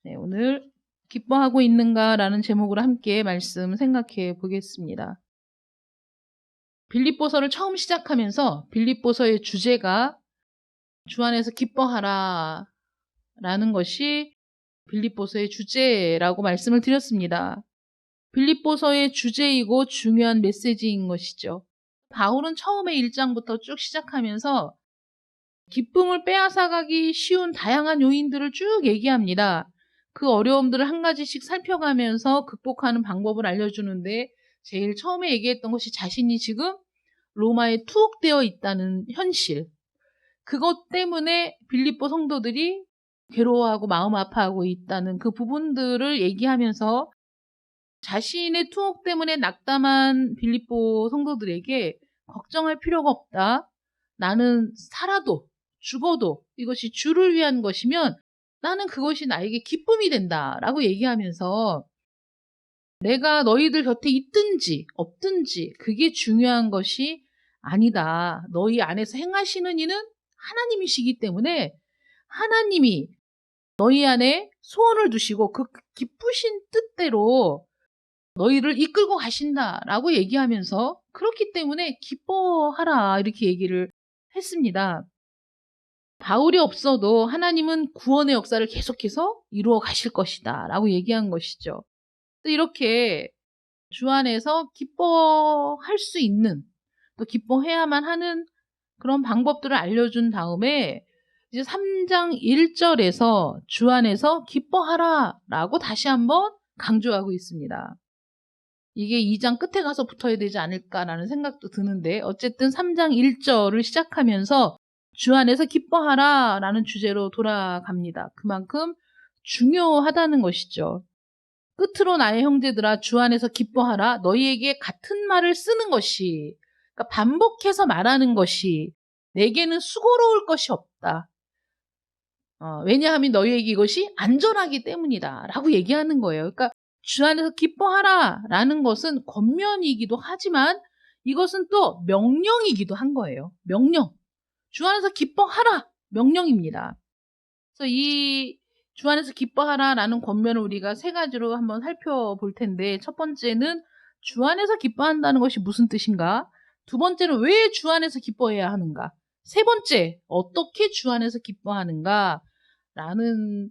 네, 오늘 기뻐하고 있는가라는 제목으로 함께 말씀 생각해 보겠습니다. 빌립보서를 처음 시작하면서 빌립보서의 주제가 주 안에서 기뻐하라 라는 것이 빌립보서의 주제라고 말씀을 드렸습니다. 빌립보서의 주제이고 중요한 메시지인 것이죠. 바울은 처음에 1장부터 쭉 시작하면서 기쁨을 빼앗아가기 쉬운 다양한 요인들을 쭉 얘기합니다. 그 어려움들을 한 가지씩 살펴가면서 극복하는 방법을 알려주는데 제일 처음에 얘기했던 것이 자신이 지금 로마에 투옥되어 있다는 현실. 그것 때문에 빌립보 성도들이 괴로워하고 마음 아파하고 있다는 그 부분들을 얘기하면서 자신의 투옥 때문에 낙담한 빌립보 성도들에게 걱정할 필요가 없다. 나는 살아도 죽어도 이것이 주를 위한 것이면 나는 그것이 나에게 기쁨이 된다라고 얘기하면서 내가 너희들 곁에 있든지 없든지 그게 중요한 것이 아니다. 너희 안에서 행하시는 이는 하나님이시기 때문에 하나님이 너희 안에 소원을 두시고 그 기쁘신 뜻대로 너희를 이끌고 가신다라고 얘기하면서 그렇기 때문에 기뻐하라 이렇게 얘기를 했습니다. 바울이 없어도 하나님은 구원의 역사를 계속해서 이루어 가실 것이다 라고 얘기한 것이죠. 또 이렇게 주 안에서 기뻐할 수 있는 또 기뻐해야만 하는 그런 방법들을 알려준 다음에 이제 3장 1절에서 주 안에서 기뻐하라 라고 다시 한번 강조하고 있습니다. 이게 2장 끝에 가서 붙어야 되지 않을까라는 생각도 드는데 어쨌든 3장 1절을 시작하면서 주 안에서 기뻐하라 라는 주제로 돌아갑니다. 그만큼 중요하다는 것이죠. 끝으로 나의 형제들아 주 안에서 기뻐하라 너희에게 같은 말을 쓰는 것이 그러니까 반복해서 말하는 것이 내게는 수고로울 것이 없다. 왜냐하면 너희에게 이것이 안전하기 때문이다 라고 얘기하는 거예요. 그러니까 주 안에서 기뻐하라 라는 것은 권면이기도 하지만 이것은 또 명령이기도 한 거예요. 명령. 주 안에서 기뻐하라. 명령입니다. 그래서 이 주 안에서 기뻐하라 라는 권면을 우리가 세 가지로 한번 살펴볼 텐데 첫 번째는 주 안에서 기뻐한다는 것이 무슨 뜻인가? 두 번째는 왜 주 안에서 기뻐해야 하는가? 세 번째, 어떻게 주 안에서 기뻐하는가? 라는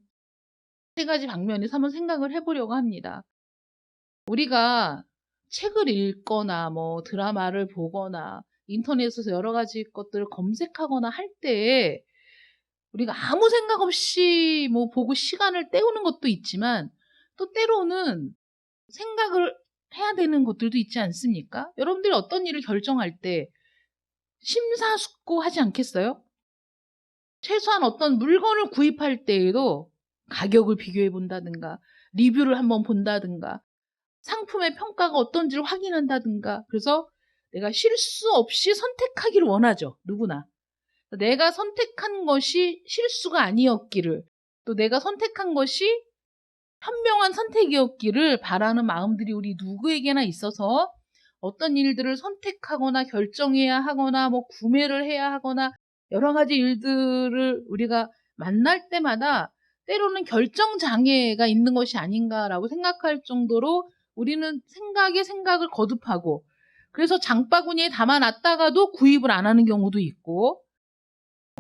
세 가지 방면에서 한번 생각을 해보려고 합니다. 우리가 책을 읽거나 뭐 드라마를 보거나 인터넷에서 여러 가지 것들을 검색하거나 할 때 우리가 아무 생각 없이 뭐 보고 시간을 때우는 것도 있지만 또 때로는 생각을 해야 되는 것들도 있지 않습니까? 여러분들이 어떤 일을 결정할 때 심사숙고하지 않겠어요? 최소한 어떤 물건을 구입할 때에도 가격을 비교해 본다든가 리뷰를 한번 본다든가 상품의 평가가 어떤지를 확인한다든가 그래서 내가 실수 없이 선택하기를 원하죠. 누구나. 내가 선택한 것이 실수가 아니었기를 또 내가 선택한 것이 현명한 선택이었기를 바라는 마음들이 우리 누구에게나 있어서 어떤 일들을 선택하거나 결정해야 하거나 뭐 구매를 해야 하거나 여러 가지 일들을 우리가 만날 때마다 때로는 결정 장애가 있는 것이 아닌가라고 생각할 정도로 우리는 생각에 생각을 거듭하고 그래서 장바구니에 담아놨다가도 구입을 안 하는 경우도 있고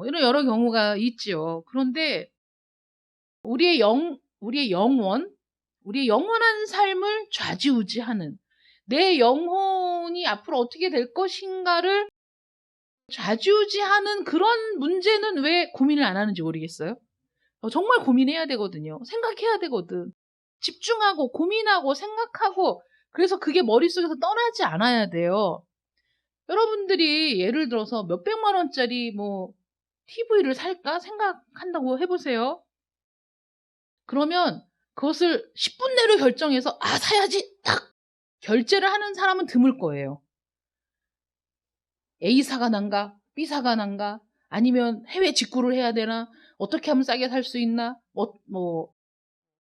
이런 여러 경우가 있지요. 그런데 우리의 영원, 우리의 영원한 삶을 좌지우지하는 내 영혼이 앞으로 어떻게 될 것인가를 좌지우지하는 그런 문제는 왜 고민을 안 하는지 모르겠어요. 정말 고민해야 되거든요. 생각해야 되거든. 집중하고 고민하고 생각하고 그래서 그게 머릿속에서 떠나지 않아야 돼요. 여러분들이 예를 들어서 몇백만 원짜리 뭐 TV를 살까 생각한다고 해보세요. 그러면 그것을 10분 내로 결정해서 사야지 딱 결제를 하는 사람은 드물 거예요. A사가 난가 B사가 난가 아니면 해외 직구를 해야 되나 어떻게 하면 싸게 살 수 있나 뭐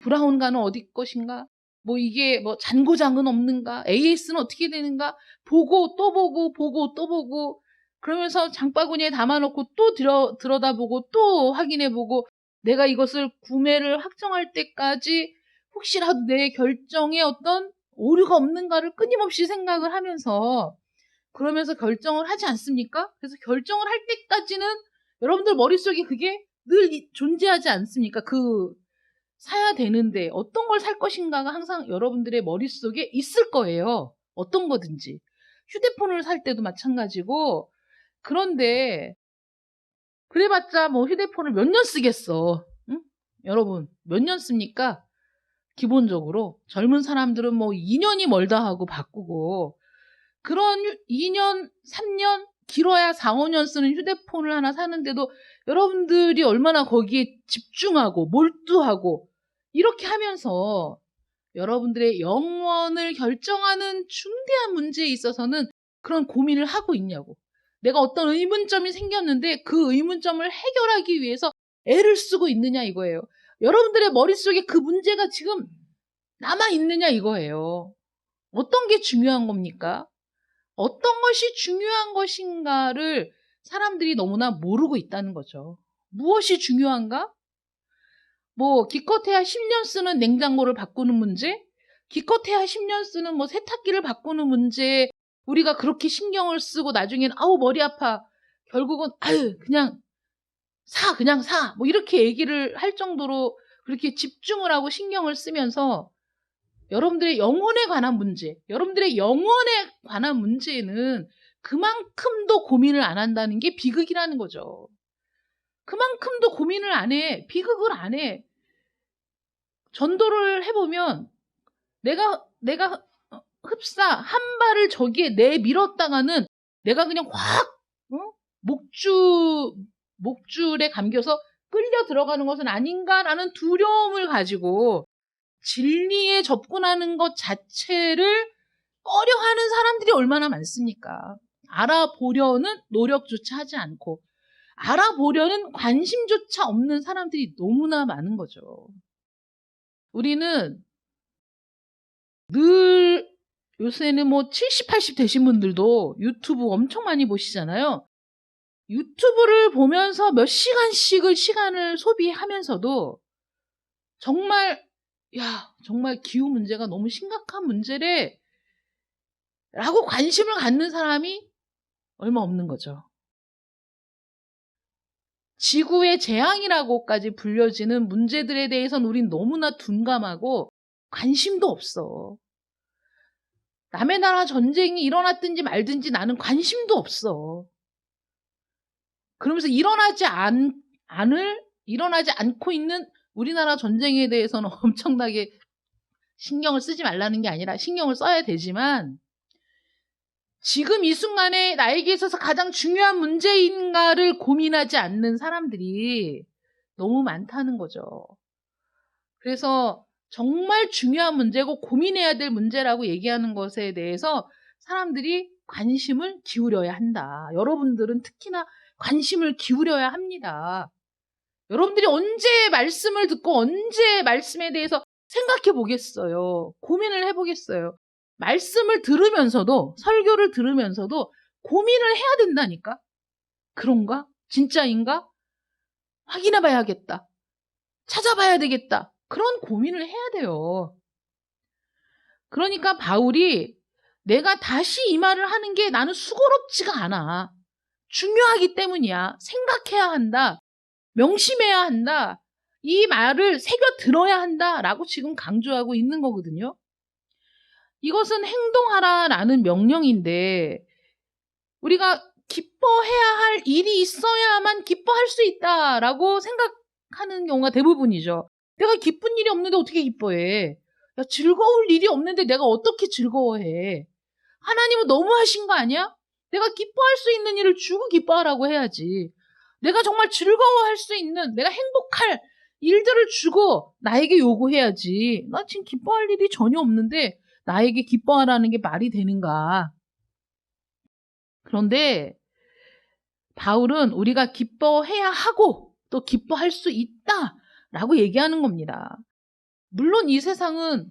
브라운관은 어디 것인가 뭐 이게 뭐 잔고장은 없는가 AS는 어떻게 되는가 보고 또 보고 보고 또 보고 그러면서 장바구니에 담아놓고 또 들여다보고 또 확인해보고 내가 이것을 구매를 확정할 때까지 혹시라도 내 결정에 어떤 오류가 없는가를 끊임없이 생각을 하면서 그러면서 결정을 하지 않습니까? 그래서 결정을 할 때까지는 여러분들 머릿속에 그게 늘 존재하지 않습니까? 사야 되는데 어떤 걸 살 것인가가 항상 여러분들의 머릿속에 있을 거예요. 어떤 거든지. 휴대폰을 살 때도 마찬가지고. 그런데 그래봤자 뭐 휴대폰을 몇 년 쓰겠어. 응? 여러분 몇 년 씁니까? 기본적으로 젊은 사람들은 뭐 2년이 멀다 하고 바꾸고 그런 2년, 3년, 길어야 4, 5년 쓰는 휴대폰을 하나 사는데도 여러분들이 얼마나 거기에 집중하고 몰두하고 이렇게 하면서 여러분들의 영원을 결정하는 중대한 문제에 있어서는 그런 고민을 하고 있냐고. 내가 어떤 의문점이 생겼는데 그 의문점을 해결하기 위해서 애를 쓰고 있느냐 이거예요. 여러분들의 머릿속에 그 문제가 지금 남아있느냐 이거예요. 어떤 게 중요한 겁니까? 어떤 것이 중요한 것인가를 사람들이 너무나 모르고 있다는 거죠. 무엇이 중요한가? 뭐 기껏해야 10년 쓰는 냉장고를 바꾸는 문제, 기껏해야 10년 쓰는 뭐 세탁기를 바꾸는 문제, 우리가 그렇게 신경을 쓰고 나중엔 아우 머리 아파. 결국은 아유 그냥 사. 뭐 이렇게 얘기를 할 정도로 그렇게 집중을 하고 신경을 쓰면서 여러분들의 영혼에 관한 문제, 여러분들의 영혼에 관한 문제는 그만큼도 고민을 안 한다는 게 비극이라는 거죠. 그만큼도 고민을 안 해. 비극을 안 해. 전도를 해보면 내가 흡사 한 발을 저기에 내밀었다가는 내가 그냥 확 목줄에 감겨서 끌려 들어가는 것은 아닌가라는 두려움을 가지고 진리에 접근하는 것 자체를 꺼려하는 사람들이 얼마나 많습니까? 알아보려는 노력조차 하지 않고 알아보려는 관심조차 없는 사람들이 너무나 많은 거죠. 우리는 늘 요새는 뭐 70, 80 되신 분들도 유튜브 엄청 많이 보시잖아요. 유튜브를 보면서 몇 시간씩을 시간을 소비하면서도 정말 정말 기후 문제가 너무 심각한 문제래 라고 관심을 갖는 사람이 얼마 없는 거죠. 지구의 재앙이라고까지 불려지는 문제들에 대해서는 우린 너무나 둔감하고 관심도 없어. 남의 나라 전쟁이 일어났든지 말든지 나는 관심도 없어. 그러면서 일어나지 않고 있는 우리나라 전쟁에 대해서는 엄청나게 신경을 쓰지 말라는 게 아니라 신경을 써야 되지만 지금 이 순간에 나에게 있어서 가장 중요한 문제인가를 고민하지 않는 사람들이 너무 많다는 거죠. 그래서 정말 중요한 문제고 고민해야 될 문제라고 얘기하는 것에 대해서 사람들이 관심을 기울여야 한다. 여러분들은 특히나 관심을 기울여야 합니다. 여러분들이 언제 말씀을 듣고 언제 말씀에 대해서 생각해 보겠어요. 고민을 해 보겠어요. 말씀을 들으면서도 설교를 들으면서도 고민을 해야 된다니까. 그런가? 진짜인가? 확인해 봐야겠다. 찾아봐야 되겠다. 그런 고민을 해야 돼요. 그러니까 바울이 내가 다시 이 말을 하는 게 나는 수고롭지가 않아. 중요하기 때문이야. 생각해야 한다. 명심해야 한다. 이 말을 새겨 들어야 한다라고 지금 강조하고 있는 거거든요. 이것은 행동하라라는 명령인데 우리가 기뻐해야 할 일이 있어야만 기뻐할 수 있다라고 생각하는 경우가 대부분이죠. 내가 기쁜 일이 없는데 어떻게 기뻐해? 야, 즐거울 일이 없는데 내가 어떻게 즐거워해? 하나님은 너무하신 거 아니야? 내가 기뻐할 수 있는 일을 주고 기뻐하라고 해야지. 내가 정말 즐거워할 수 있는, 내가 행복할 일들을 주고 나에게 요구해야지. 나 지금 기뻐할 일이 전혀 없는데 나에게 기뻐하라는 게 말이 되는가? 그런데 바울은 우리가 기뻐해야 하고 또 기뻐할 수 있다라고 얘기하는 겁니다. 물론 이 세상은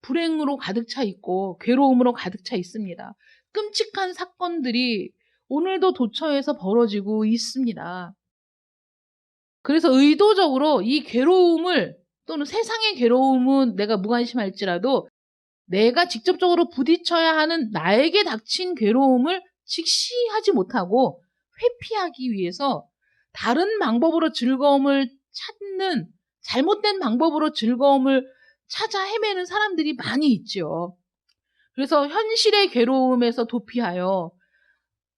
불행으로 가득 차 있고 괴로움으로 가득 차 있습니다. 끔찍한 사건들이 오늘도 도처에서 벌어지고 있습니다. 그래서 의도적으로 이 괴로움을 또는 세상의 괴로움은 내가 무관심할지라도 내가 직접적으로 부딪혀야 하는 나에게 닥친 괴로움을 직시하지 못하고 회피하기 위해서 다른 방법으로 즐거움을 찾는, 잘못된 방법으로 즐거움을 찾아 헤매는 사람들이 많이 있죠. 그래서 현실의 괴로움에서 도피하여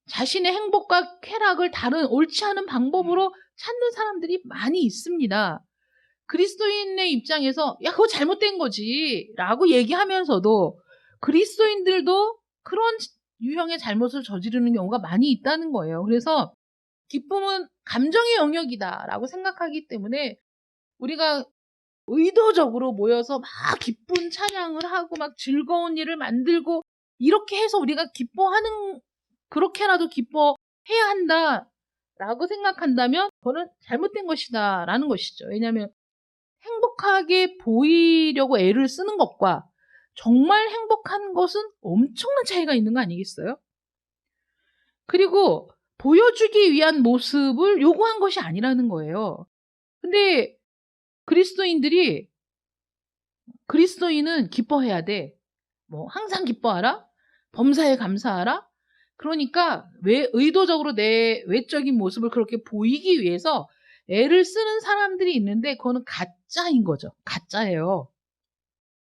자신의 행복과 쾌락을 다른 옳지 않은 방법으로 찾는 사람들이 많이 있습니다. 그리스도인의 입장에서 야 그거 잘못된 거지 라고 얘기하면서도 그리스도인들도 그런 유형의 잘못을 저지르는 경우가 많이 있다는 거예요. 그래서 기쁨은 감정의 영역이다 라고 생각하기 때문에 우리가 의도적으로 모여서 막 기쁜 찬양을 하고 막 즐거운 일을 만들고 이렇게 해서 우리가 기뻐하는, 그렇게라도 기뻐해야 한다 라고 생각한다면 그거는 잘못된 것이다 라는 것이죠. 왜냐하면 행복하게 보이려고 애를 쓰는 것과 정말 행복한 것은 엄청난 차이가 있는 거 아니겠어요? 그리고 보여주기 위한 모습을 요구한 것이 아니라는 거예요. 근데 그리스도인은 기뻐해야 돼. 뭐 항상 기뻐하라. 범사에 감사하라. 그러니까 왜 의도적으로 내 외적인 모습을 그렇게 보이기 위해서 애를 쓰는 사람들이 있는데 그거는 가짜인 거죠. 가짜예요.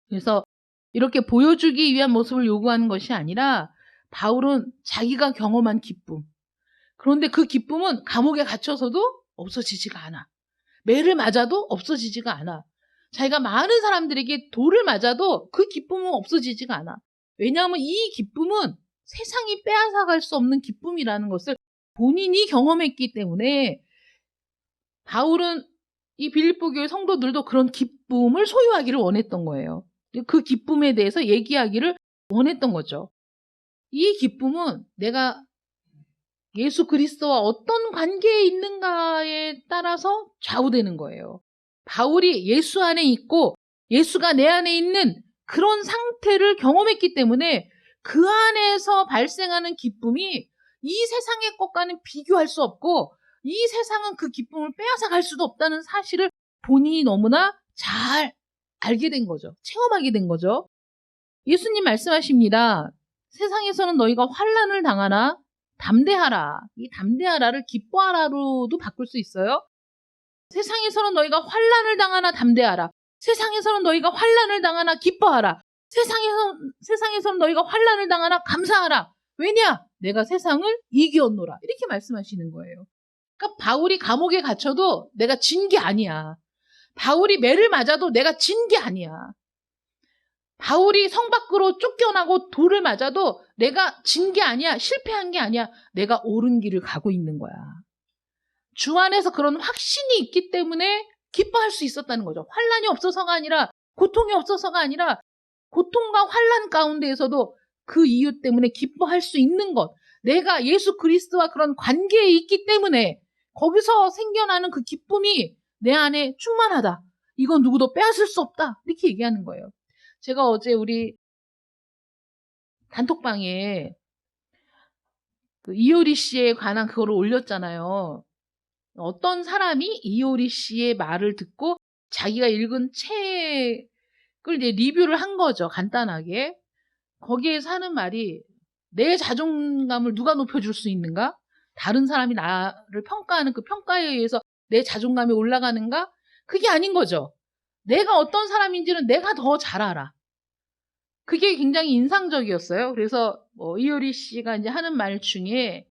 그래서 이렇게 보여주기 위한 모습을 요구하는 것이 아니라 바울은 자기가 경험한 기쁨. 그런데 그 기쁨은 감옥에 갇혀서도 없어지지가 않아. 매를 맞아도 없어지지가 않아. 자기가 많은 사람들에게 돌을 맞아도 그 기쁨은 없어지지가 않아. 왜냐하면 이 기쁨은 세상이 빼앗아갈 수 없는 기쁨이라는 것을 본인이 경험했기 때문에 바울은 이 빌립보 교회 성도들도 그런 기쁨을 소유하기를 원했던 거예요. 그 기쁨에 대해서 얘기하기를 원했던 거죠. 이 기쁨은 내가 예수 그리스도와 어떤 관계에 있는가에 따라서 좌우되는 거예요. 바울이 예수 안에 있고 예수가 내 안에 있는 그런 상태를 경험했기 때문에 그 안에서 발생하는 기쁨이 이 세상의 것과는 비교할 수 없고 이 세상은 그 기쁨을 빼앗아 갈 수도 없다는 사실을 본인이 너무나 잘 알게 된 거죠. 체험하게 된 거죠. 예수님 말씀하십니다. 세상에서는 너희가 환난을 당하나 담대하라. 이 담대하라를 기뻐하라로도 바꿀 수 있어요. 세상에서는 너희가 환난을 당하나 담대하라. 세상에서는 너희가 환난을 당하나 기뻐하라. 세상에서는 너희가 환난을 당하나 감사하라. 왜냐? 내가 세상을 이기었노라. 이렇게 말씀하시는 거예요. 그러니까 바울이 감옥에 갇혀도 내가 진 게 아니야. 바울이 매를 맞아도 내가 진 게 아니야. 바울이 성 밖으로 쫓겨나고 돌을 맞아도 내가 진 게 아니야. 실패한 게 아니야. 내가 옳은 길을 가고 있는 거야. 주 안에서 그런 확신이 있기 때문에 기뻐할 수 있었다는 거죠. 환난이 없어서가 아니라, 고통이 없어서가 아니라 고통과 환난 가운데에서도 그 이유 때문에 기뻐할 수 있는 것. 내가 예수 그리스도와 그런 관계에 있기 때문에 거기서 생겨나는 그 기쁨이 내 안에 충만하다. 이건 누구도 빼앗을 수 없다. 이렇게 얘기하는 거예요. 제가 어제 우리 단톡방에 그 이효리 씨에 관한 그거를 올렸잖아요. 어떤 사람이 이효리 씨의 말을 듣고 자기가 읽은 책을 이제 리뷰를 한 거죠. 간단하게. 거기에서 하는 말이 내 자존감을 누가 높여줄 수 있는가? 다른 사람이 나를 평가하는 그 평가에 의해서 내 자존감이 올라가는가? 그게 아닌 거죠. 내가 어떤 사람인지는 내가 더 잘 알아. 그게 굉장히 인상적이었어요. 그래서 이효리 씨가 이제 하는 말 중에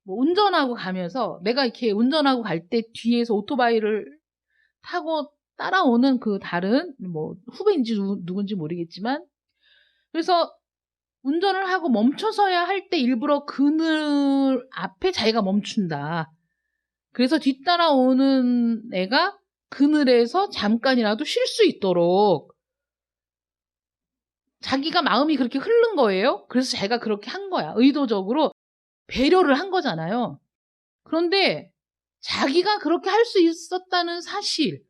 운전하고 가면서 내가 이렇게 운전하고 갈 때 뒤에서 오토바이를 타고 따라오는 그 다른 후배인지 누군지 모르겠지만 그래서 운전을 하고 멈춰서야 할 때 일부러 그늘 앞에 자기가 멈춘다. 그래서 뒤따라오는 애가 그늘에서 잠깐이라도 쉴 수 있도록 자기가 마음이 그렇게 흐른 거예요. 그래서 자기가 그렇게 한 거야. 의도적으로 배려를 한 거잖아요. 그런데 자기가 그렇게 할 수 있었다는 사실,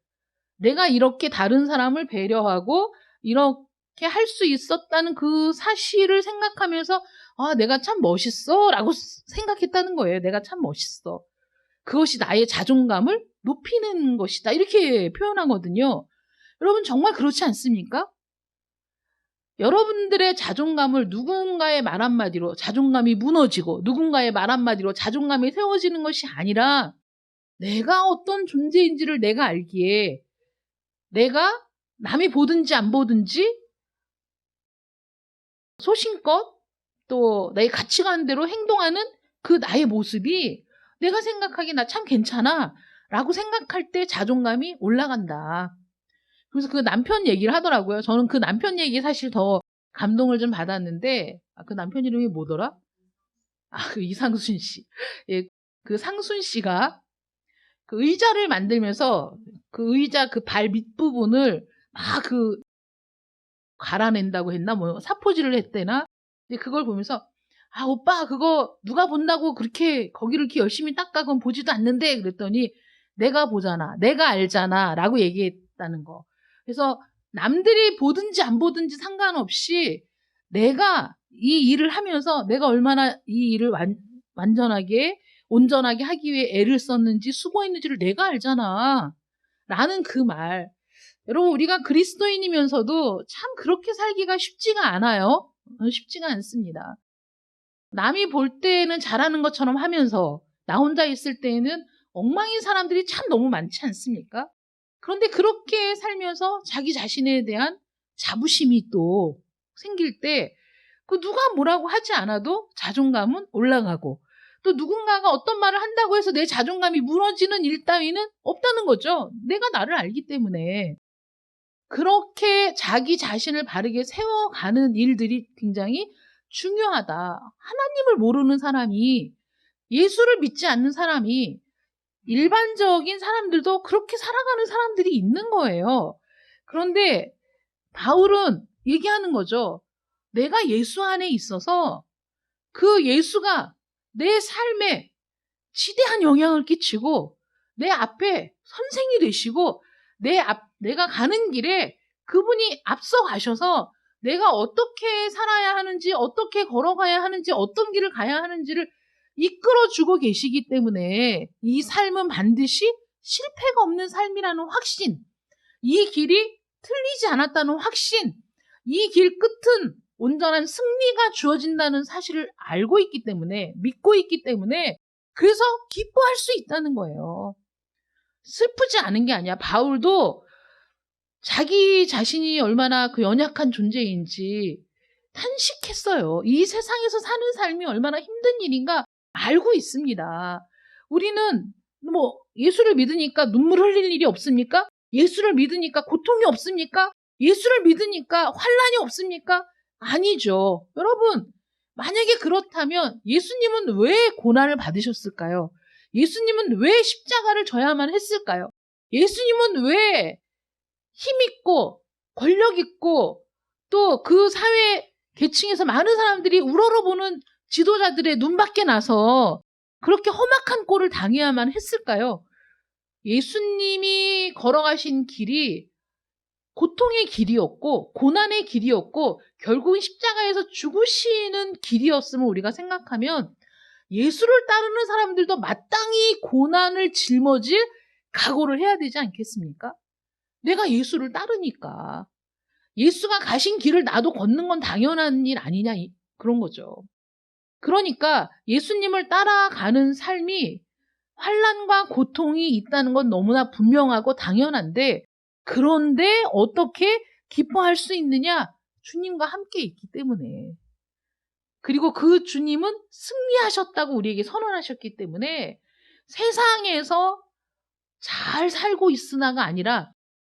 내가 이렇게 다른 사람을 배려하고 이렇게 할 수 있었다는 그 사실을 생각하면서 아, 내가 참 멋있어 라고 생각했다는 거예요. 내가 참 멋있어. 그것이 나의 자존감을 높이는 것이다. 이렇게 표현하거든요. 여러분 정말 그렇지 않습니까? 여러분들의 자존감을 누군가의 말 한마디로 자존감이 무너지고 누군가의 말 한마디로 자존감이 세워지는 것이 아니라 내가 어떤 존재인지를 내가 알기에 내가 남이 보든지 안 보든지 소신껏 또 나의 가치관대로 행동하는 그 나의 모습이 내가 생각하기에 나 참 괜찮아 라고 생각할 때 자존감이 올라간다. 그래서 그 남편 얘기를 하더라고요. 저는 그 남편 얘기에 사실 더 감동을 좀 받았는데 그 남편 이름이 뭐더라? 그 이상순 씨. 예, 그 상순 씨가 그 의자를 만들면서 그 의자 그 발 밑부분을 막 갈아낸다고 했나 뭐 사포질을 했대나. 근데 그걸 보면서 오빠 그거 누가 본다고 그렇게 거기를 이렇게 열심히 닦아 그건 보지도 않는데 그랬더니 내가 보잖아 내가 알잖아 라고 얘기했다는 거. 그래서 남들이 보든지 안 보든지 상관없이 내가 이 일을 하면서 내가 얼마나 이 일을 완전하게 온전하게 하기 위해 애를 썼는지 수고했는지를 내가 알잖아 라는 그 말. 여러분 우리가 그리스도인이면서도 참 그렇게 살기가 쉽지가 않아요. 쉽지가 않습니다. 남이 볼 때는 잘하는 것처럼 하면서 나 혼자 있을 때에는 엉망인 사람들이 참 너무 많지 않습니까? 그런데 그렇게 살면서 자기 자신에 대한 자부심이 또 생길 때 그 누가 뭐라고 하지 않아도 자존감은 올라가고 또 누군가가 어떤 말을 한다고 해서 내 자존감이 무너지는 일 따위는 없다는 거죠. 내가 나를 알기 때문에. 그렇게 자기 자신을 바르게 세워가는 일들이 굉장히 중요하다. 하나님을 모르는 사람이 예수를 믿지 않는 사람이 일반적인 사람들도 그렇게 살아가는 사람들이 있는 거예요. 그런데 바울은 얘기하는 거죠. 내가 예수 안에 있어서 그 예수가 내 삶에 지대한 영향을 끼치고 내 앞에 선생이 되시고 내가 가는 길에 그분이 앞서 가셔서 내가 어떻게 살아야 하는지 어떻게 걸어가야 하는지 어떤 길을 가야 하는지를 이끌어주고 계시기 때문에 이 삶은 반드시 실패가 없는 삶이라는 확신, 이 길이 틀리지 않았다는 확신, 이 길 끝은 온전한 승리가 주어진다는 사실을 알고 있기 때문에 믿고 있기 때문에 그래서 기뻐할 수 있다는 거예요. 슬프지 않은 게 아니야. 바울도 자기 자신이 얼마나 그 연약한 존재인지 탄식했어요. 이 세상에서 사는 삶이 얼마나 힘든 일인가 알고 있습니다. 우리는 뭐 예수를 믿으니까 눈물 흘릴 일이 없습니까? 예수를 믿으니까 고통이 없습니까? 예수를 믿으니까 환난이 없습니까? 아니죠. 여러분, 만약에 그렇다면 예수님은 왜 고난을 받으셨을까요? 예수님은 왜 십자가를 져야만 했을까요? 예수님은 왜 힘있고 권력있고 또 그 사회 계층에서 많은 사람들이 우러러보는 지도자들의 눈밖에 나서 그렇게 험악한 꼴을 당해야만 했을까요? 예수님이 걸어가신 길이 고통의 길이었고 고난의 길이었고 결국은 십자가에서 죽으시는 길이었음을 우리가 생각하면 예수를 따르는 사람들도 마땅히 고난을 짊어질 각오를 해야 되지 않겠습니까? 내가 예수를 따르니까. 예수가 가신 길을 나도 걷는 건 당연한 일 아니냐 그런 거죠. 그러니까 예수님을 따라가는 삶이 환난과 고통이 있다는 건 너무나 분명하고 당연한데 그런데 어떻게 기뻐할 수 있느냐? 주님과 함께 있기 때문에. 그리고 그 주님은 승리하셨다고 우리에게 선언하셨기 때문에 세상에서 잘 살고 있으나가 아니라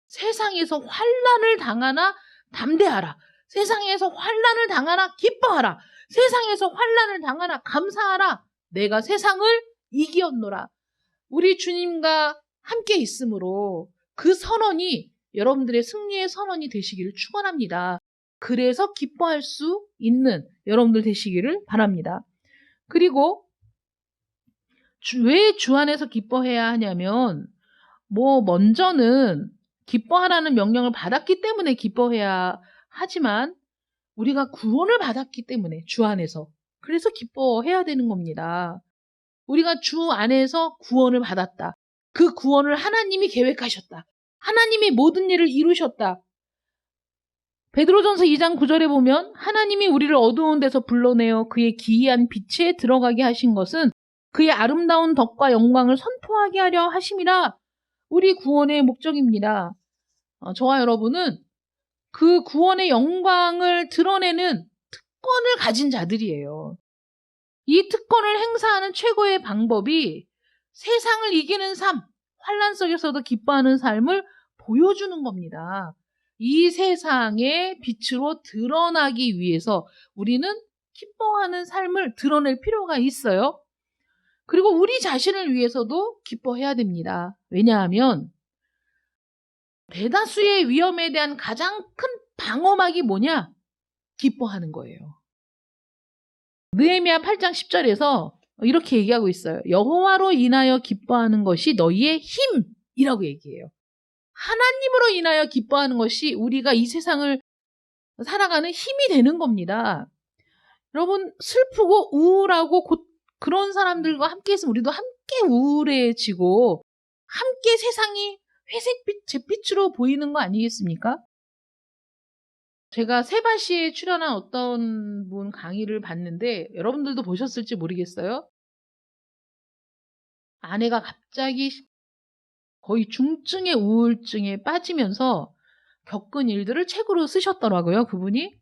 세상에서 환난을 당하나 담대하라. 세상에서 환난을 당하나 기뻐하라. 세상에서 환난을 당하나 감사하라. 내가 세상을 이기었노라. 우리 주님과 함께 있으므로 그 선언이 여러분들의 승리의 선언이 되시기를 축원합니다. 그래서 기뻐할 수 있는 여러분들 되시기를 바랍니다. 그리고 왜 주 안에서 기뻐해야 하냐면 먼저는 기뻐하라는 명령을 받았기 때문에 기뻐해야 하지만 우리가 구원을 받았기 때문에 주 안에서 그래서 기뻐해야 되는 겁니다. 우리가 주 안에서 구원을 받았다. 그 구원을 하나님이 계획하셨다. 하나님이 모든 일을 이루셨다. 베드로전서 2장 9절에 보면 하나님이 우리를 어두운 데서 불러내어 그의 기이한 빛에 들어가게 하신 것은 그의 아름다운 덕과 영광을 선포하게 하려 하심이라. 우리 구원의 목적입니다. 저와 여러분은 그 구원의 영광을 드러내는 특권을 가진 자들이에요. 이 특권을 행사하는 최고의 방법이 세상을 이기는 삶, 환난 속에서도 기뻐하는 삶을 보여주는 겁니다. 이 세상의 빛으로 드러나기 위해서 우리는 기뻐하는 삶을 드러낼 필요가 있어요. 그리고 우리 자신을 위해서도 기뻐해야 됩니다. 왜냐하면 대다수의 위험에 대한 가장 큰 방어막이 뭐냐? 기뻐하는 거예요. 느헤미야 8장 10절에서 이렇게 얘기하고 있어요. 여호와로 인하여 기뻐하는 것이 너희의 힘이라고 얘기해요. 하나님으로 인하여 기뻐하는 것이 우리가 이 세상을 살아가는 힘이 되는 겁니다. 여러분, 슬프고 우울하고 그런 사람들과 함께 있으면 우리도 함께 우울해지고 함께 세상이 회색빛, 잿빛으로 보이는 거 아니겠습니까? 제가 세바시에 출연한 어떤 분 강의를 봤는데 여러분들도 보셨을지 모르겠어요. 아내가 갑자기 거의 중증의 우울증에 빠지면서 겪은 일들을 책으로 쓰셨더라고요, 그분이.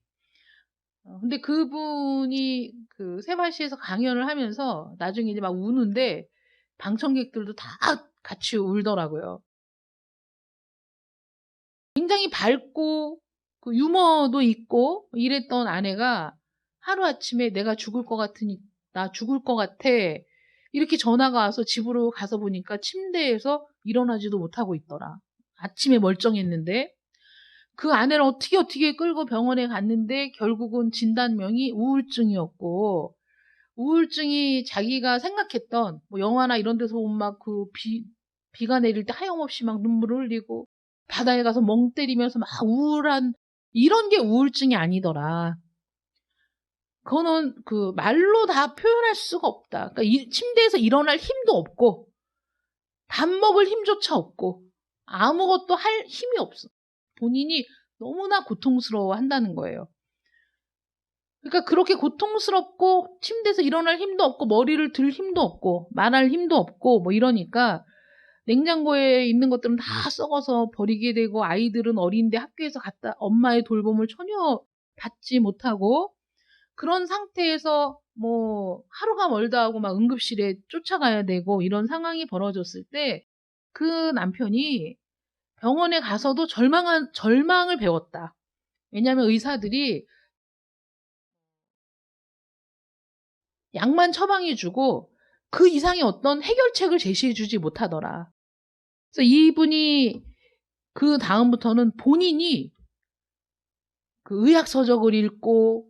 근데 그분이 그 세바시에서 강연을 하면서 나중에 이제 막 우는데 방청객들도 다 같이 울더라고요. 굉장히 밝고 그 유머도 있고 이랬던 아내가 하루아침에 내가 죽을 것 같으니 나 죽을 것 같아. 이렇게 전화가 와서 집으로 가서 보니까 침대에서 일어나지도 못하고 있더라. 아침에 멀쩡했는데 그 아내를 어떻게 끌고 병원에 갔는데 결국은 진단명이 우울증이었고 우울증이 자기가 생각했던 뭐 영화나 이런 데서 본 막 그 비가 내릴 때 하염없이 막 눈물을 흘리고 바다에 가서 멍 때리면서 막 우울한 이런 게 우울증이 아니더라. 그거는 그 말로 다 표현할 수가 없다. 그러니까 침대에서 일어날 힘도 없고 밥 먹을 힘조차 없고 아무것도 할 힘이 없어. 본인이 너무나 고통스러워 한다는 거예요. 그러니까 그렇게 고통스럽고 침대에서 일어날 힘도 없고 머리를 들 힘도 없고 말할 힘도 없고 뭐 이러니까 냉장고에 있는 것들은 다 썩어서 버리게 되고 아이들은 어린데 학교에서 엄마의 돌봄을 전혀 받지 못하고 그런 상태에서 뭐 하루가 멀다 하고 막 응급실에 쫓아가야 되고 이런 상황이 벌어졌을 때 그 남편이 병원에 가서도 절망을 배웠다. 왜냐하면 의사들이 약만 처방해주고 그 이상의 어떤 해결책을 제시해주지 못하더라. 그래서 이분이 그 다음부터는 본인이 그 의학 서적을 읽고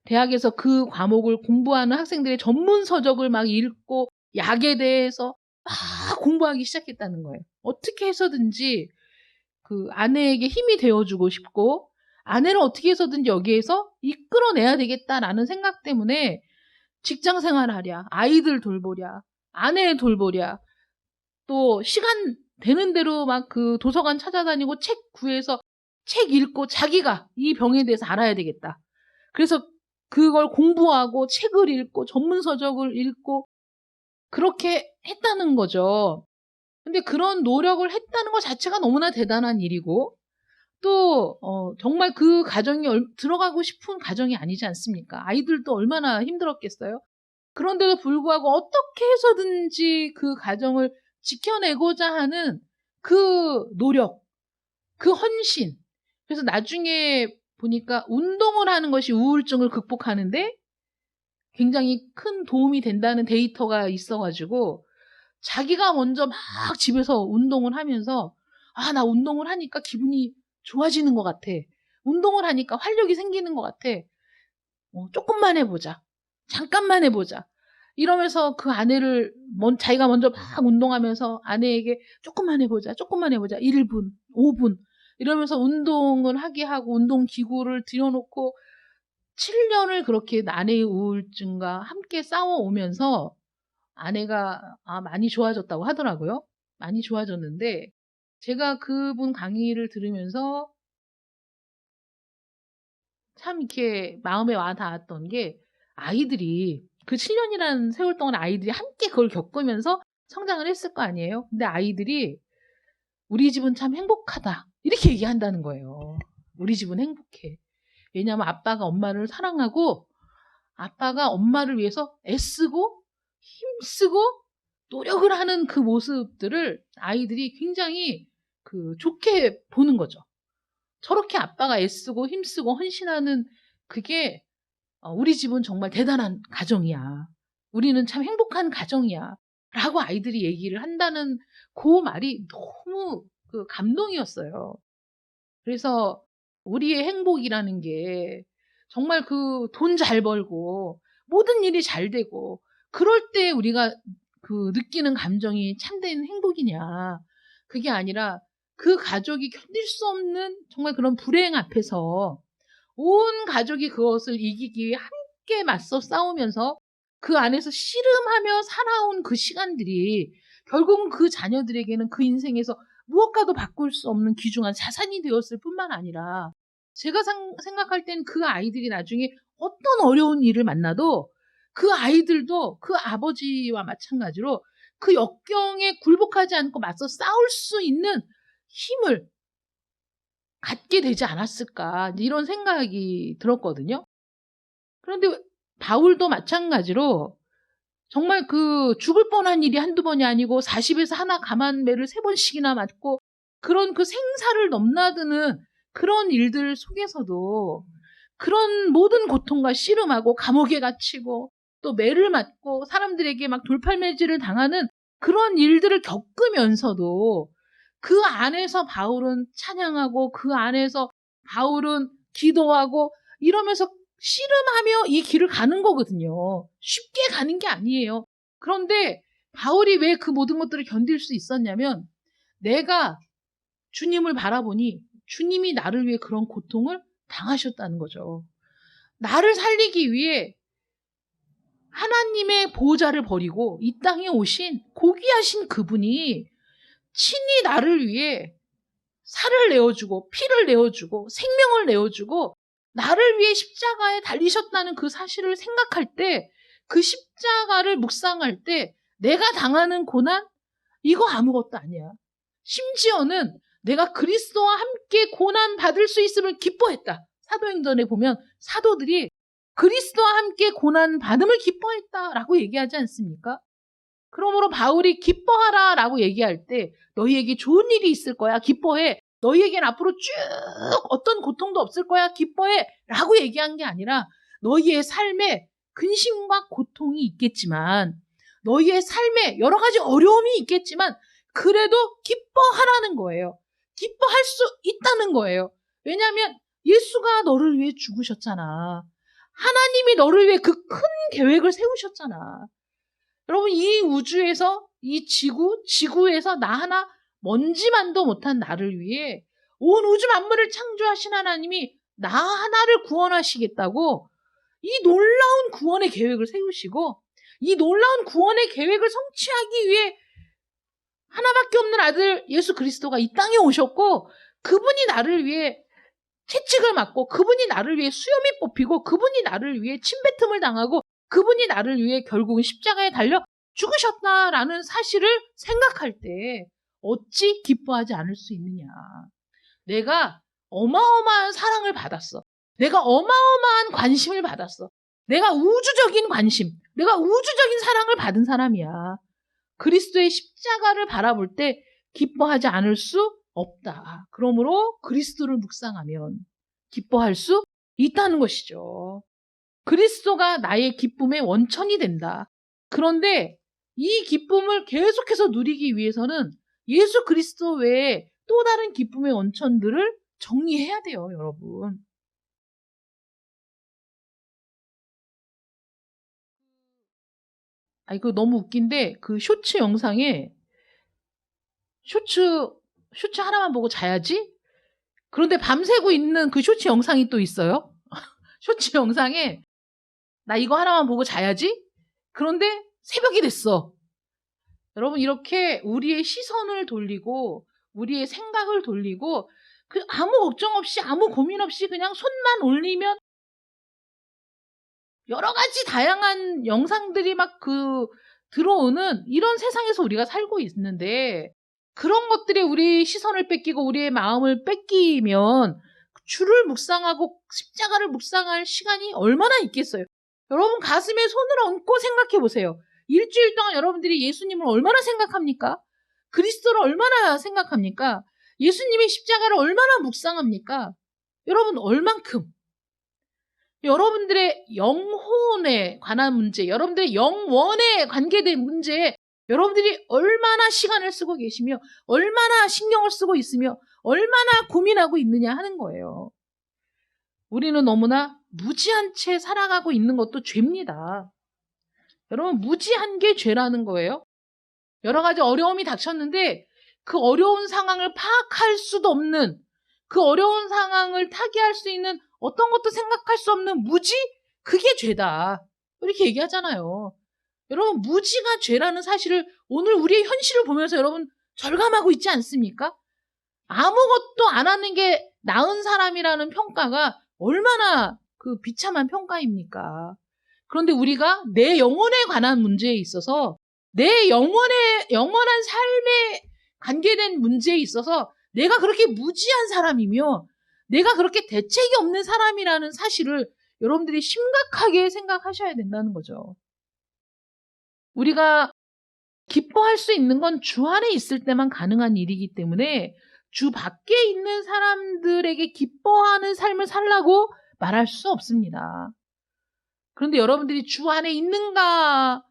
대학에서 그 과목을 공부하는 학생들의 전문 서적을 막 읽고 약에 대해서 막 공부하기 시작했다는 거예요. 어떻게 해서든지 그 아내에게 힘이 되어주고 싶고 아내를 어떻게 해서든지 여기에서 이끌어내야 되겠다라는 생각 때문에 직장 생활하랴, 아이들 돌보랴, 아내 돌보랴, 또 시간 되는 대로 막 그 도서관 찾아다니고 책 구해서 책 읽고 자기가 이 병에 대해서 알아야 되겠다. 그래서 그걸 공부하고 책을 읽고 전문 서적을 읽고 그렇게 했다는 거죠. 근데 그런 노력을 했다는 것 자체가 너무나 대단한 일이고 또 정말 그 가정이 들어가고 싶은 가정이 아니지 않습니까? 아이들도 얼마나 힘들었겠어요? 그런데도 불구하고 어떻게 해서든지 그 가정을 지켜내고자 하는 그 노력, 그 헌신. 그래서 나중에 보니까 운동을 하는 것이 우울증을 극복하는데 굉장히 큰 도움이 된다는 데이터가 있어가지고 자기가 먼저 막 집에서 운동을 하면서 나 운동을 하니까 기분이 좋아지는 것 같아. 운동을 하니까 활력이 생기는 것 같아. 조금만 해보자. 잠깐만 해보자. 이러면서 그 아내를 자기가 먼저 막 운동하면서 아내에게 조금만 해보자. 1분, 5분 이러면서 운동을 하게 하고 운동 기구를 들여놓고 7년을 그렇게 아내의 우울증과 함께 싸워오면서 아내가 많이 좋아졌다고 하더라고요. 많이 좋아졌는데 제가 그분 강의를 들으면서 참 이렇게 마음에 와 닿았던 게 아이들이 그 7년이라는 세월 동안 아이들이 함께 그걸 겪으면서 성장을 했을 거 아니에요. 근데 아이들이 우리 집은 참 행복하다 이렇게 얘기한다는 거예요. 우리 집은 행복해. 왜냐하면 아빠가 엄마를 사랑하고 아빠가 엄마를 위해서 애쓰고 힘쓰고 노력을 하는 그 모습들을 아이들이 굉장히 좋게 보는 거죠. 저렇게 아빠가 애쓰고 힘쓰고 헌신하는 그게 우리 집은 정말 대단한 가정이야. 우리는 참 행복한 가정이야. 라고 아이들이 얘기를 한다는 그 말이 너무 감동이었어요. 그래서 우리의 행복이라는 게 정말 돈 잘 벌고 모든 일이 잘 되고 그럴 때 우리가 느끼는 감정이 참된 행복이냐. 그게 아니라 그 가족이 견딜 수 없는 정말 그런 불행 앞에서 온 가족이 그것을 이기기 위해 함께 맞서 싸우면서 그 안에서 씨름하며 살아온 그 시간들이 결국은 그 자녀들에게는 그 인생에서 무엇과도 바꿀 수 없는 귀중한 자산이 되었을 뿐만 아니라 제가 생각할 땐 그 아이들이 나중에 어떤 어려운 일을 만나도 그 아이들도 그 아버지와 마찬가지로 그 역경에 굴복하지 않고 맞서 싸울 수 있는 힘을 갖게 되지 않았을까 이런 생각이 들었거든요. 그런데 바울도 마찬가지로 정말 죽을 뻔한 일이 한두 번이 아니고 40에서 하나 감한매를 3번씩이나 맞고 그런 생사를 넘나드는 그런 일들 속에서도 그런 모든 고통과 씨름하고 감옥에 갇히고 또 매를 맞고 사람들에게 막 돌팔매질을 당하는 그런 일들을 겪으면서도 그 안에서 바울은 찬양하고 그 안에서 바울은 기도하고 이러면서 씨름하며 이 길을 가는 거거든요. 쉽게 가는 게 아니에요. 그런데 바울이 왜 그 모든 것들을 견딜 수 있었냐면 내가 주님을 바라보니 주님이 나를 위해 그런 고통을 당하셨다는 거죠. 나를 살리기 위해 하나님의 보호자를 버리고 이 땅에 오신 고귀하신 그분이 친히 나를 위해 살을 내어주고 피를 내어주고 생명을 내어주고 나를 위해 십자가에 달리셨다는 그 사실을 생각할 때 그 십자가를 묵상할 때 내가 당하는 고난 이거 아무것도 아니야. 심지어는 내가 그리스도와 함께 고난 받을 수 있음을 기뻐했다. 사도행전에 보면 사도들이 그리스도와 함께 고난 받음을 기뻐했다라고 얘기하지 않습니까? 그러므로 바울이 기뻐하라 라고 얘기할 때 너희에게 좋은 일이 있을 거야. 기뻐해. 너희에겐 앞으로 쭉 어떤 고통도 없을 거야. 기뻐해. 라고 얘기한 게 아니라 너희의 삶에 근심과 고통이 있겠지만 너희의 삶에 여러 가지 어려움이 있겠지만 그래도 기뻐하라는 거예요. 기뻐할 수 있다는 거예요. 왜냐하면 예수가 너를 위해 죽으셨잖아. 하나님이 너를 위해 그 큰 계획을 세우셨잖아. 여러분 이 우주에서 이 지구에서 나 하나 먼지만도 못한 나를 위해 온 우주 만물을 창조하신 하나님이 나 하나를 구원하시겠다고 이 놀라운 구원의 계획을 세우시고 이 놀라운 구원의 계획을 성취하기 위해 하나밖에 없는 아들 예수 그리스도가 이 땅에 오셨고 그분이 나를 위해 채찍을 맞고 그분이 나를 위해 수염이 뽑히고 그분이 나를 위해 침뱉음을 당하고 그분이 나를 위해 결국은 십자가에 달려 죽으셨다라는 사실을 생각할 때 어찌 기뻐하지 않을 수 있느냐. 내가 어마어마한 사랑을 받았어. 내가 어마어마한 관심을 받았어. 내가 우주적인 관심, 내가 우주적인 사랑을 받은 사람이야. 그리스도의 십자가를 바라볼 때 기뻐하지 않을 수 없다. 그러므로 그리스도를 묵상하면 기뻐할 수 있다는 것이죠. 그리스도가 나의 기쁨의 원천이 된다. 그런데 이 기쁨을 계속해서 누리기 위해서는 예수 그리스도 외에 또 다른 기쁨의 원천들을 정리해야 돼요, 여러분. 이거 너무 웃긴데 그 쇼츠 영상에 쇼츠 하나만 보고 자야지? 그런데 밤새고 있는 그 쇼츠 영상이 또 있어요. 쇼츠 영상에 나 이거 하나만 보고 자야지? 그런데 새벽이 됐어. 여러분, 이렇게 우리의 시선을 돌리고 우리의 생각을 돌리고 아무 걱정 없이 아무 고민 없이 그냥 손만 올리면 여러 가지 다양한 영상들이 막 들어오는 이런 세상에서 우리가 살고 있는데, 그런 것들에 우리 시선을 뺏기고 우리의 마음을 뺏기면 주를 묵상하고 십자가를 묵상할 시간이 얼마나 있겠어요. 여러분, 가슴에 손을 얹고 생각해 보세요. 일주일 동안 여러분들이 예수님을 얼마나 생각합니까? 그리스도를 얼마나 생각합니까? 예수님의 십자가를 얼마나 묵상합니까? 여러분, 얼만큼? 여러분들의 영혼에 관한 문제, 여러분들의 영원에 관계된 문제에 여러분들이 얼마나 시간을 쓰고 계시며 얼마나 신경을 쓰고 있으며 얼마나 고민하고 있느냐 하는 거예요. 우리는 너무나 무지한 채 살아가고 있는 것도 죄입니다. 여러분, 무지한 게 죄라는 거예요. 여러 가지 어려움이 닥쳤는데 그 어려운 상황을 파악할 수도 없는, 그 어려운 상황을 타개할 수 있는 어떤 것도 생각할 수 없는 무지? 그게 죄다. 이렇게 얘기하잖아요. 여러분, 무지가 죄라는 사실을 오늘 우리의 현실을 보면서 여러분 절감하고 있지 않습니까? 아무것도 안 하는 게 나은 사람이라는 평가가 얼마나 비참한 평가입니까? 그런데 우리가 내 영혼에 관한 문제에 있어서, 내 영원한 삶에 관계된 문제에 있어서 내가 그렇게 무지한 사람이며 내가 그렇게 대책이 없는 사람이라는 사실을 여러분들이 심각하게 생각하셔야 된다는 거죠. 우리가 기뻐할 수 있는 건 주 안에 있을 때만 가능한 일이기 때문에 주 밖에 있는 사람들에게 기뻐하는 삶을 살라고 말할 수 없습니다. 그런데 여러분들이 주 안에 있는가를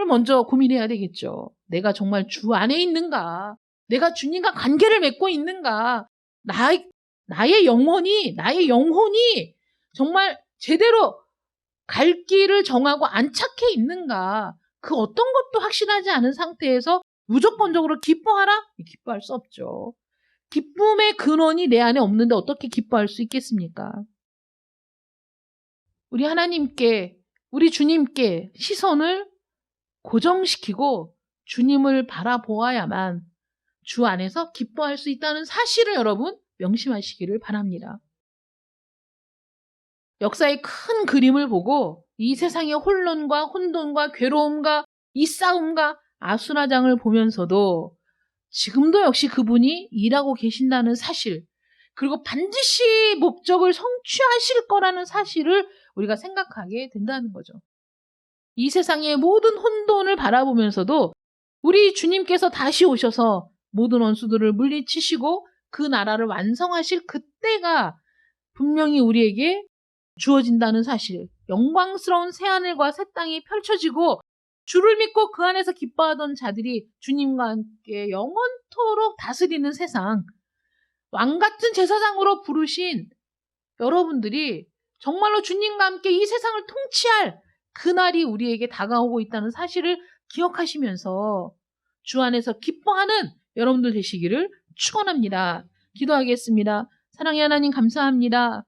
먼저 고민해야 되겠죠. 내가 정말 주 안에 있는가? 내가 주님과 관계를 맺고 있는가? 나의 영혼이 정말 제대로 갈 길을 정하고 안착해 있는가? 그 어떤 것도 확실하지 않은 상태에서 무조건적으로 기뻐하라? 기뻐할 수 없죠. 기쁨의 근원이 내 안에 없는데 어떻게 기뻐할 수 있겠습니까? 우리 하나님께, 우리 주님께 시선을 고정시키고 주님을 바라보아야만 주 안에서 기뻐할 수 있다는 사실을 여러분 명심하시기를 바랍니다. 역사의 큰 그림을 보고 이 세상의 혼돈과 괴로움과 이 싸움과 아수라장을 보면서도 지금도 역시 그분이 일하고 계신다는 사실, 그리고 반드시 목적을 성취하실 거라는 사실을 우리가 생각하게 된다는 거죠. 이 세상의 모든 혼돈을 바라보면서도 우리 주님께서 다시 오셔서 모든 원수들을 물리치시고 그 나라를 완성하실 그때가 분명히 우리에게 주어진다는 사실, 영광스러운 새하늘과 새 땅이 펼쳐지고 주를 믿고 그 안에서 기뻐하던 자들이 주님과 함께 영원토록 다스리는 세상, 왕같은 제사장으로 부르신 여러분들이 정말로 주님과 함께 이 세상을 통치할 그날이 우리에게 다가오고 있다는 사실을 기억하시면서 주 안에서 기뻐하는 여러분들 되시기를 축원합니다. 기도하겠습니다. 사랑의 하나님, 감사합니다.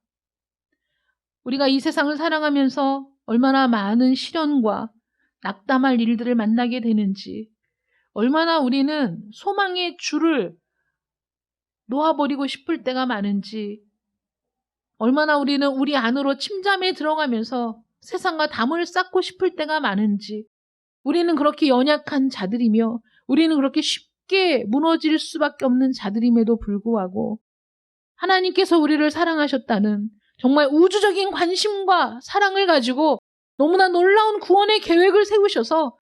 우리가 이 세상을 살아가면서 얼마나 많은 시련과 낙담할 일들을 만나게 되는지, 얼마나 우리는 소망의 줄을 놓아버리고 싶을 때가 많은지, 얼마나 우리는 우리 안으로 침잠에 들어가면서 세상과 담을 쌓고 싶을 때가 많은지, 우리는 그렇게 연약한 자들이며 우리는 그렇게 쉽게 무너질 수밖에 없는 자들임에도 불구하고 하나님께서 우리를 사랑하셨다는 정말 우주적인 관심과 사랑을 가지고 너무나 놀라운 구원의 계획을 세우셔서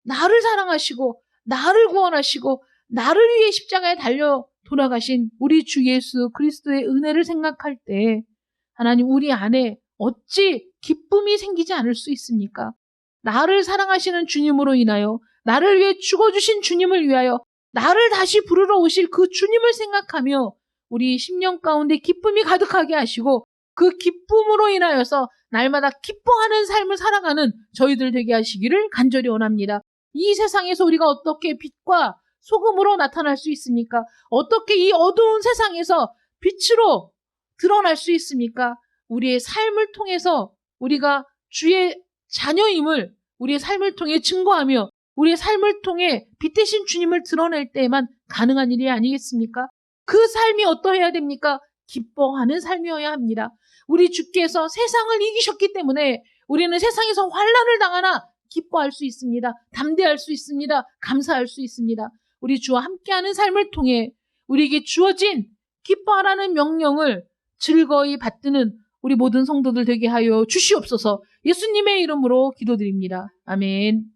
나를 사랑하시고 나를 구원하시고 나를 위해 십자가에 달려 돌아가신 우리 주 예수 그리스도의 은혜를 생각할 때 하나님, 우리 안에 어찌 기쁨이 생기지 않을 수 있습니까? 나를 사랑하시는 주님으로 인하여, 나를 위해 죽어주신 주님을 위하여 나를 다시 부르러 오실 그 주님을 생각하며 우리 심령 가운데 기쁨이 가득하게 하시고 그 기쁨으로 인하여서 날마다 기뻐하는 삶을 살아가는 저희들 되게 하시기를 간절히 원합니다. 이 세상에서 우리가 어떻게 빛과 소금으로 나타날 수 있습니까? 어떻게 이 어두운 세상에서 빛으로 드러날 수 있습니까? 우리의 삶을 통해서 우리가 주의 자녀임을 우리의 삶을 통해 증거하며 우리의 삶을 통해 빛되신 주님을 드러낼 때에만 가능한 일이 아니겠습니까? 그 삶이 어떠해야 됩니까? 기뻐하는 삶이어야 합니다. 우리 주께서 세상을 이기셨기 때문에 우리는 세상에서 환난을 당하나 기뻐할 수 있습니다. 담대할 수 있습니다. 감사할 수 있습니다. 우리 주와 함께하는 삶을 통해 우리에게 주어진 기뻐하라는 명령을 즐거이 받드는 우리 모든 성도들 되게 하여 주시옵소서. 예수님의 이름으로 기도드립니다. 아멘.